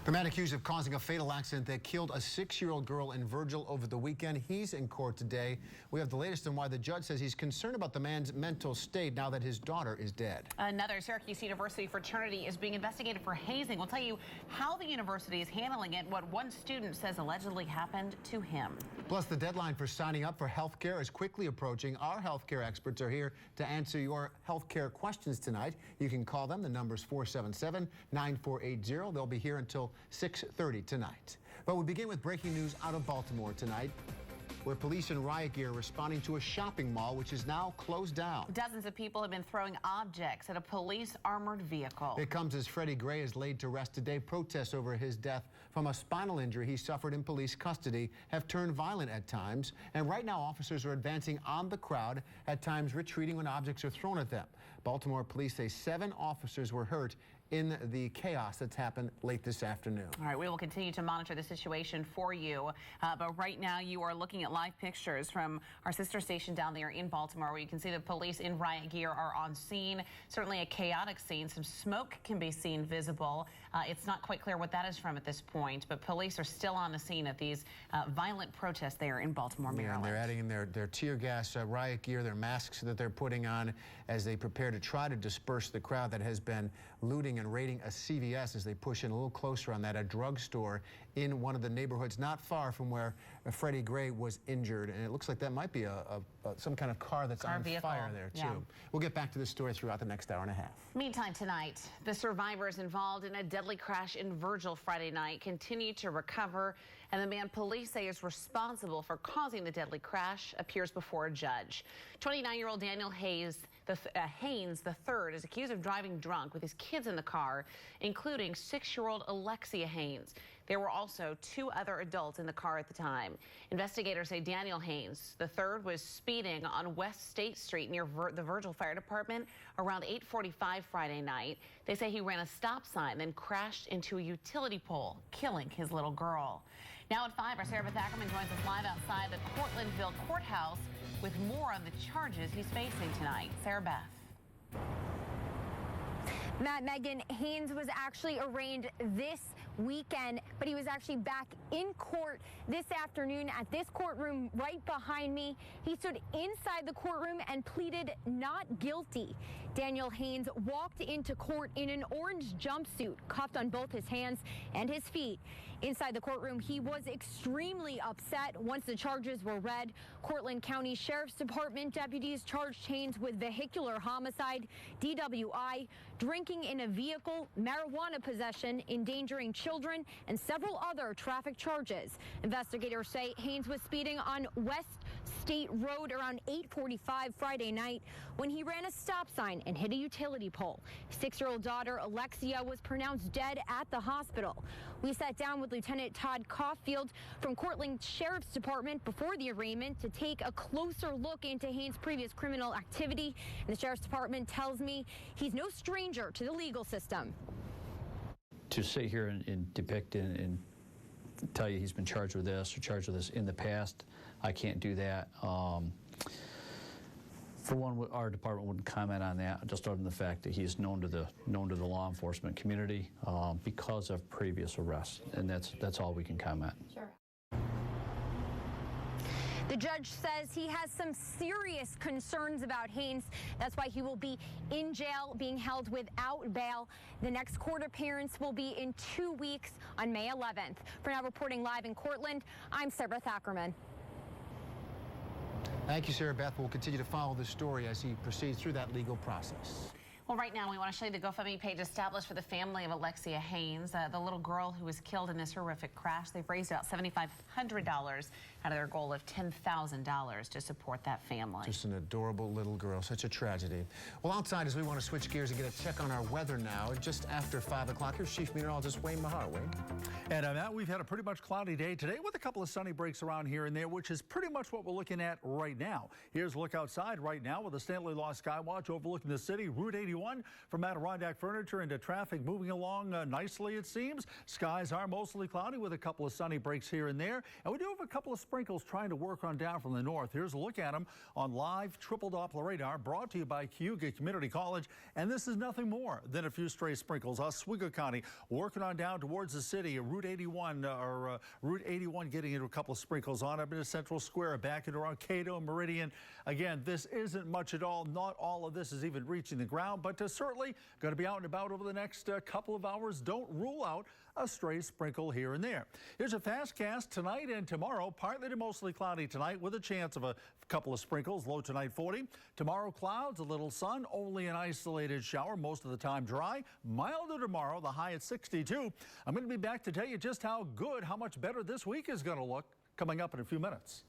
The man accused of causing a fatal accident that killed a 6-year-old girl in Virgil over the weekend. He's in court today. We have the latest on why the judge says he's concerned about the man's mental state now that his daughter is dead. Another Syracuse University fraternity is being investigated for hazing. We'll tell you how the university is handling it, what one student says allegedly happened to him. Plus, the deadline for signing up for health care is quickly approaching. Our health care experts are here to answer your health care questions tonight. You can call them. The number's 477-9480. They'll be here until 6:30 tonight. But we begin with breaking news out of Baltimore tonight, where police in riot gear responding to a shopping mall which is now closed down. Dozens of people have been throwing objects at a police armored vehicle. It comes as Freddie Gray is laid to rest today. Protests over his death from a spinal injury he suffered in police custody have turned violent at times. And right now, officers are advancing on the crowd, at times retreating when objects are thrown at them. Baltimore police say 7 officers were hurt in the chaos that's happened late this afternoon. All right, we will continue to monitor the situation for you. But right now you are looking at live pictures from our sister station down there in Baltimore, where you can see the police in riot gear are on scene. Certainly a chaotic scene. Some smoke can be seen visible. It's not quite clear what that is from at this point, but police are still on the scene at these violent protests there in Baltimore, Maryland. Yeah, they're adding in their tear gas riot gear, their masks that they're putting on as they prepare to try to disperse the crowd that has been looting and raiding a CVS as they push in a little closer on that, a drugstore in one of the neighborhoods not far from where Freddie Gray was injured. And it looks like that might be some kind of car that's on fire there, too. Yeah. We'll get back to this story throughout the next hour and a half. Meantime, tonight, the survivors involved in a deadly crash in Virgil Friday night continue to recover, and the man police say is responsible for causing the deadly crash appears before a judge. 29-year-old Daniel Haynes III is accused of driving drunk with his kids in the car, including 6-year-old Alexia Haynes. There were also 2 other adults in the car at the time. Investigators say Daniel Haynes III was speeding on West State Street near the Virgil Fire Department around 8:45 Friday night. They say he ran a stop sign, then crashed into a utility pole, killing his little girl. Now at 5, our Sarah Beth Ackerman joins us live outside the Cortlandville courthouse with more on the charges he's facing tonight. Sarah Beth. Matt, Megan, Haynes was actually arraigned this weekend, but he was actually back in court this afternoon at this courtroom right behind me. He stood inside the courtroom and pleaded not guilty. Daniel Haynes walked into court in an orange jumpsuit, cuffed on both his hands and his feet. Inside the courtroom, he was extremely upset once the charges were read. Cortland County Sheriff's Department deputies charged Haynes with vehicular homicide, DWI, drinking in a vehicle, marijuana possession, endangering children, and several other traffic charges. Investigators say Haynes was speeding on West State Road around 8:45 Friday night when he ran a stop sign and hit a utility pole. 6-year-old daughter Alexia was pronounced dead at the hospital. We sat down with Lieutenant Todd Caulfield from Cortland Sheriff's Department before the arraignment to take a closer look into Haynes' previous criminal activity. And the Sheriff's Department tells me he's no stranger to the legal system. To sit here and depict and tell you he's been charged with this or charged with this in the past, I can't do that. For one, our department wouldn't comment on that, just other than the fact that he's known to the law enforcement community because of previous arrests, and that's all we can comment. Sure. The judge says he has some serious concerns about Haynes. That's why he will be in jail, being held without bail. The next court appearance will be in 2 weeks on May 11th. For now, reporting live in Cortland, I'm Sarah Beth Ackerman. Thank you, Sarah Beth. We'll continue to follow this story as he proceeds through that legal process. Well, right now we want to show you the GoFundMe page established for the family of Alexia Haynes, the little girl who was killed in this horrific crash. They've raised about $7,500 out of their goal of $10,000 to support that family. Just an adorable little girl. Such a tragedy. Well, outside, as we want to switch gears and get a check on our weather now, just after 5 o'clock, here's Chief Meteorologist Wayne Mahar. Wayne. And Matt, we've had a pretty much cloudy day today with a couple of sunny breaks around here and there, which is pretty much what we're looking at right now. Here's a look outside right now with the Stanley Law Skywatch overlooking the city. Route 81 81 from Adirondack Furniture into traffic moving along nicely, it seems. Skies are mostly cloudy with a couple of sunny breaks here and there. And we do have a couple of sprinkles trying to work on down from the north. Here's a look at them on live triple Doppler radar brought to you by Cayuga Community College. And this is nothing more than a few stray sprinkles. Oswego County working on down towards the city. Route 81 Route 81 getting into a couple of sprinkles on up into Central Square, back into Arcado, Meridian. Again, this isn't much at all. Not all of this is even reaching the ground, but certainly going to be out and about over the next couple of hours. Don't rule out a stray sprinkle here and there. Here's a fast cast tonight and tomorrow. Partly to mostly cloudy tonight with a chance of a couple of sprinkles. Low tonight 40. Tomorrow clouds, a little sun, only an isolated shower, most of the time dry. Milder tomorrow, the high at 62. I'm going to be back to tell you just how much better this week is going to look coming up in a few minutes.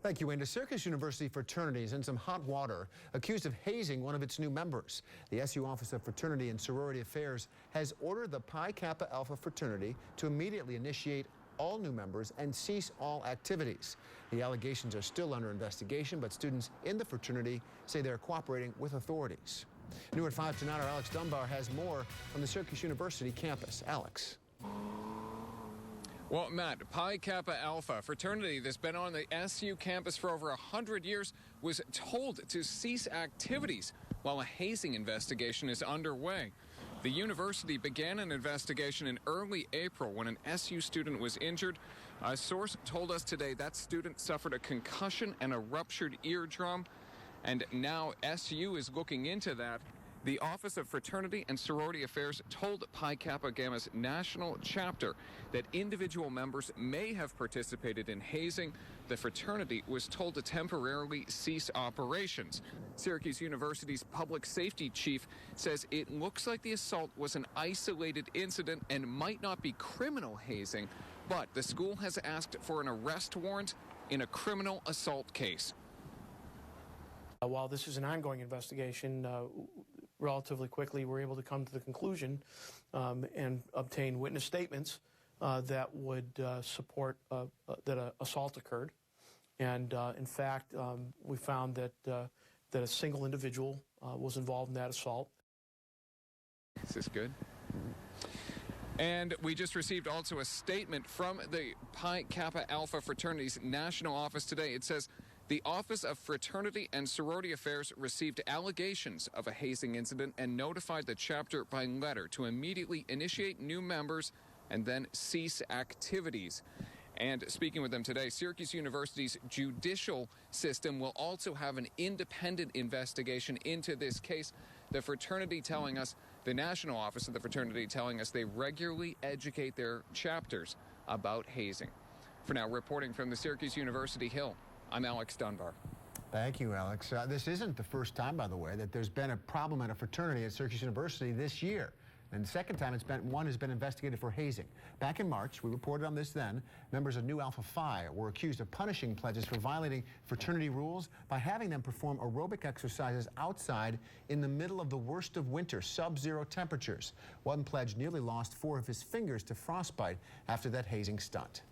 Thank you, Wayne. A Syracuse University fraternity is in some hot water, accused of hazing one of its new members. The SU Office of Fraternity and Sorority Affairs has ordered the Pi Kappa Alpha fraternity to immediately initiate all new members and cease all activities. The allegations are still under investigation, but students in the fraternity say they're cooperating with authorities. New at 5 tonight, our Alex Dunbar has more from the Syracuse University campus. Alex. Well, Matt, Pi Kappa Alpha fraternity that's been on the SU campus for over 100 years was told to cease activities while a hazing investigation is underway. The university began an investigation in early April when an SU student was injured. A source told us today that student suffered a concussion and a ruptured eardrum, and now SU is looking into that. The Office of Fraternity and Sorority Affairs told Pi Kappa Gamma's national chapter that individual members may have participated in hazing. The fraternity was told to temporarily cease operations. Syracuse University's public safety chief says it looks like the assault was an isolated incident and might not be criminal hazing, but the school has asked for an arrest warrant in a criminal assault case. While this is an ongoing investigation, relatively quickly we're able to come to the conclusion and obtain witness statements that would support that an assault occurred. And in fact, we found that a single individual was involved in that assault. Is this good? And we just received also a statement from the Pi Kappa Alpha fraternity's national office today. It says, the Office of Fraternity and Sorority Affairs received allegations of a hazing incident and notified the chapter by letter to immediately initiate new members and then cease activities. And speaking with them today, Syracuse University's judicial system will also have an independent investigation into this case. The fraternity telling us, the National Office of the Fraternity telling us they regularly educate their chapters about hazing. For now, reporting from the Syracuse University Hill, I'm Alex Dunbar. Thank you, Alex. This isn't the first time, by the way, that there's been a problem at a fraternity at Syracuse University this year. And the second time one has been investigated for hazing. Back in March, we reported on this then, members of Nu Alpha Phi were accused of punishing pledges for violating fraternity rules by having them perform aerobic exercises outside in the middle of the worst of winter, sub-zero temperatures. One pledge nearly lost 4 of his fingers to frostbite after that hazing stunt.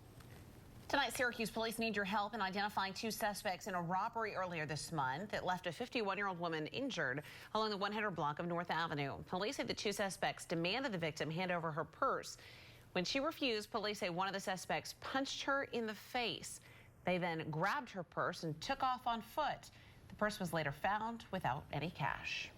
Tonight, Syracuse police need your help in identifying 2 suspects in a robbery earlier this month that left a 51-year-old woman injured along the 100 block of North Avenue. Police say the 2 suspects demanded the victim hand over her purse. When she refused, police say one of the suspects punched her in the face. They then grabbed her purse and took off on foot. The purse was later found without any cash.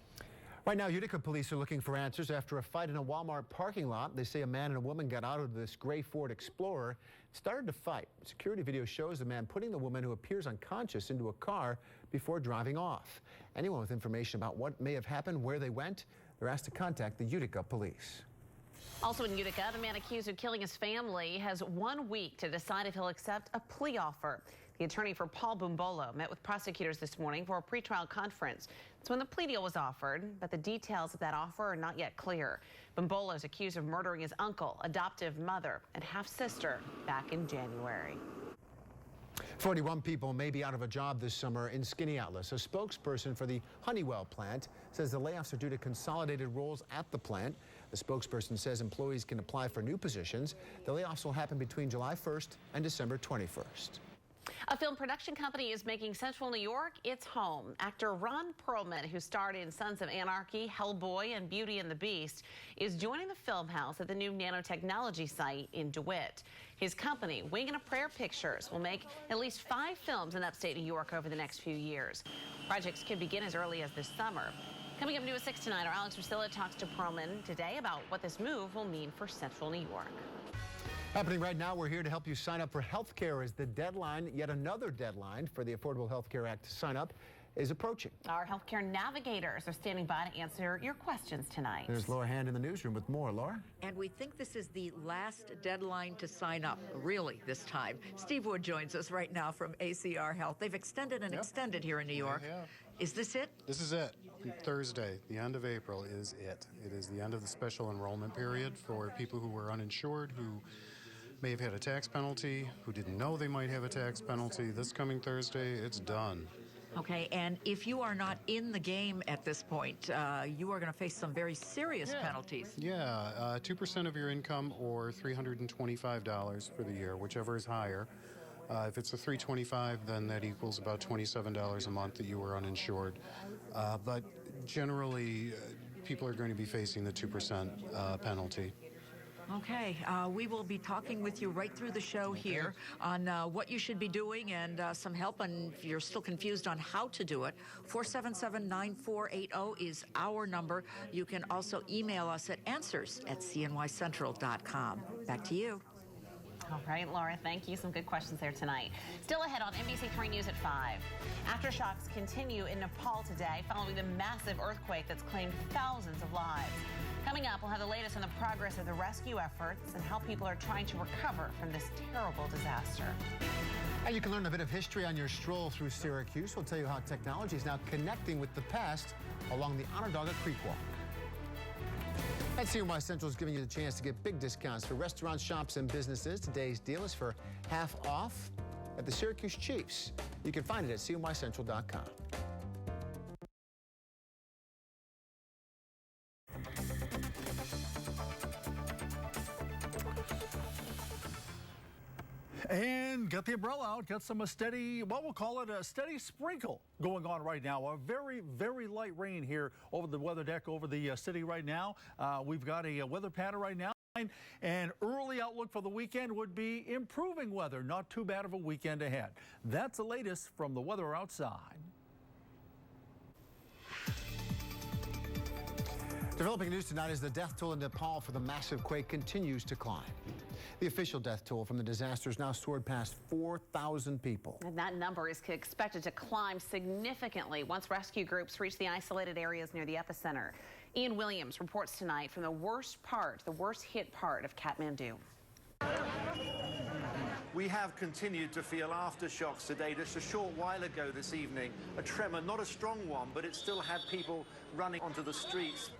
Right now, Utica police are looking for answers after a fight in a Walmart parking lot. They say a man and a woman got out of this gray Ford Explorer, started to fight. Security video shows the man putting the woman, who appears unconscious, into a car before driving off. Anyone with information about what may have happened, where they went, they're asked to contact the Utica police. Also in Utica, the man accused of killing his family has 1 week to decide if he'll accept a plea offer. The attorney for Paul Bumbolo met with prosecutors this morning for a pretrial conference. That's when the plea deal was offered, but the details of that offer are not yet clear. Bumbolo is accused of murdering his uncle, adoptive mother, and half-sister back in January. 41 people may be out of a job this summer in Skaneateles. A spokesperson for the Honeywell plant says the layoffs are due to consolidated roles at the plant. The spokesperson says employees can apply for new positions. The layoffs will happen between July 1st and December 21st. A film production company is making Central New York its home. Actor Ron Perlman, who starred in Sons of Anarchy, Hellboy, and Beauty and the Beast, is joining the film house at the new nanotechnology site in DeWitt. His company, Wing and a Prayer Pictures, will make at least 5 films in upstate New York over the next few years. Projects could begin as early as this summer. Coming up new at 6 tonight, our Alex Rusilla talks to Perlman today about what this move will mean for Central New York. Happening right now, we're here to help you sign up for health care as the deadline, yet another deadline for the Affordable Health Care Act to sign up is approaching. Our healthcare navigators are standing by to answer your questions tonight. There's Laura Hand in the newsroom with more. Laura? And we think this is the last deadline to sign up, really, this time. Steve Wood joins us right now from ACR Health. They've extended and extended here in New York. Is this it? This is it. Thursday, the end of April, is it. It is the end of the special enrollment period for people who were uninsured, who may have had a tax penalty, who didn't know they might have a tax penalty. This coming Thursday, it's done. Okay, and if you are not in the game at this point, you are going to face some very serious penalties. Yeah, 2% of your income or $325 for the year, whichever is higher. If it's a $325, then that equals about $27 a month that you were uninsured. But generally, people are going to be facing the 2% penalty. Okay, we will be talking with you right through the show here on what you should be doing and some help, and if you're still confused on how to do it, 477-9480 is our number. You can also email us at answers@cnycentral.com. Back to you. All right, Laura, thank you. Some good questions there tonight. Still ahead on NBC3 News at 5. Aftershocks continue in Nepal today following the massive earthquake that's claimed thousands of lives. Coming up, we'll have the latest on the progress of the rescue efforts and how people are trying to recover from this terrible disaster. And you can learn a bit of history on your stroll through Syracuse. We'll tell you how technology is now connecting with the past along the Onondaga Creek Walk. At CNY Central is giving you the chance to get big discounts for restaurants, shops, and businesses. Today's deal is for half off at the Syracuse Chiefs. You can find it at cnycentral.com. And get the umbrella out, get some steady, what we'll call it a steady sprinkle going on right now. A very, very light rain here over the weather deck over the city right now. We've got a weather pattern right now. And early outlook for the weekend would be improving weather. Not too bad of a weekend ahead. That's the latest from the weather outside. Developing news tonight is the death toll in Nepal for the massive quake continues to climb. The official death toll from the disaster has now soared past 4,000 people. And that number is expected to climb significantly once rescue groups reach the isolated areas near the epicenter. Ian Williams reports tonight from the worst hit part of Kathmandu. We have continued to feel aftershocks today. Just a short while ago this evening, a tremor, not a strong one, but it still had people running onto the streets.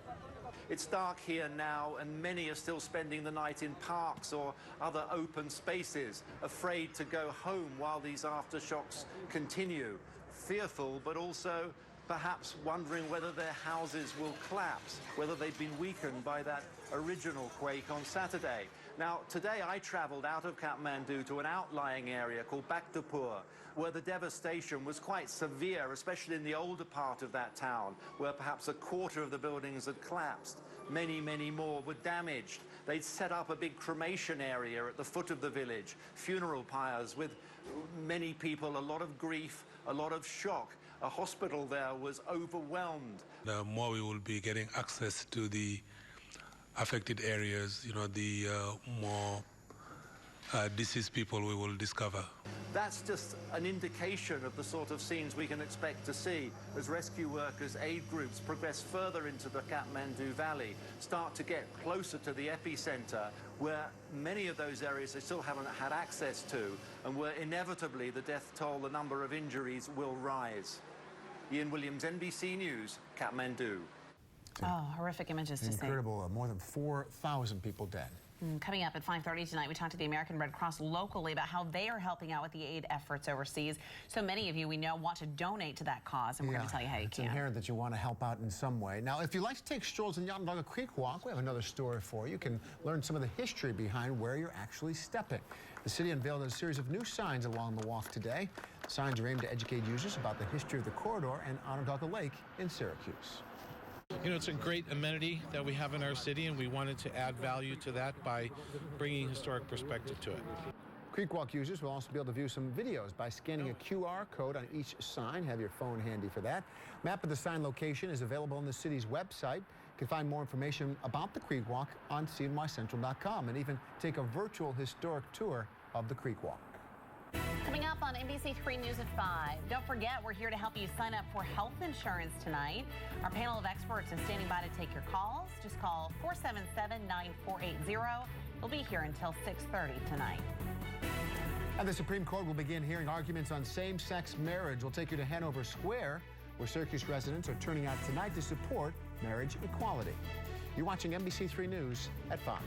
It's dark here now, and many are still spending the night in parks or other open spaces, afraid to go home while these aftershocks continue. Fearful, but also perhaps wondering whether their houses will collapse, whether they've been weakened by that original quake on Saturday. Now, today I traveled out of Kathmandu to an outlying area called Bhaktapur, where the devastation was quite severe, especially in the older part of that town, where perhaps a quarter of the buildings had collapsed. Many, many more were damaged. They'd set up a big cremation area at the foot of the village, funeral pyres with many people, a lot of grief, a lot of shock. A hospital there was overwhelmed. The more we will be getting access to the affected areas, the more deceased people we will discover. That's just an indication of the sort of scenes we can expect to see as rescue workers, aid groups progress further into the Kathmandu Valley, start to get closer to the epicenter, where many of those areas they still haven't had access to, and where inevitably the death toll, the number of injuries will rise. Ian Williams, NBC News, Kathmandu. Oh, horrific images to see. Incredible. More than 4,000 people dead. Coming up at 5:30 tonight, we talked to the American Red Cross locally about how they are helping out with the aid efforts overseas. So many of you we know want to donate to that cause, and we're going to tell you how you can. It's inherent that you want to help out in some way. Now, if you like to take strolls in the Onondaga Creek Walk, we have another story for you. You can learn some of the history behind where you're actually stepping. The city unveiled a series of new signs along the walk today. The signs are aimed to educate users about the history of the corridor and Onondaga Lake in Syracuse. You know, it's a great amenity that we have in our city, and we wanted to add value to that by bringing historic perspective to it. Creekwalk users will also be able to view some videos by scanning a QR code on each sign. Have your phone handy for that. Map of the sign location is available on the city's website. You can find more information about the Creekwalk on cnycentral.com and even take a virtual historic tour of the Creekwalk. Coming up on NBC3 News at 5. Don't forget, we're here to help you sign up for health insurance tonight. Our panel of experts is standing by to take your calls. Just call 477-9480. We'll be here until 6:30 tonight. And the Supreme Court will begin hearing arguments on same-sex marriage. We'll take you to Hanover Square, where Syracuse residents are turning out tonight to support marriage equality. You're watching NBC3 News at 5.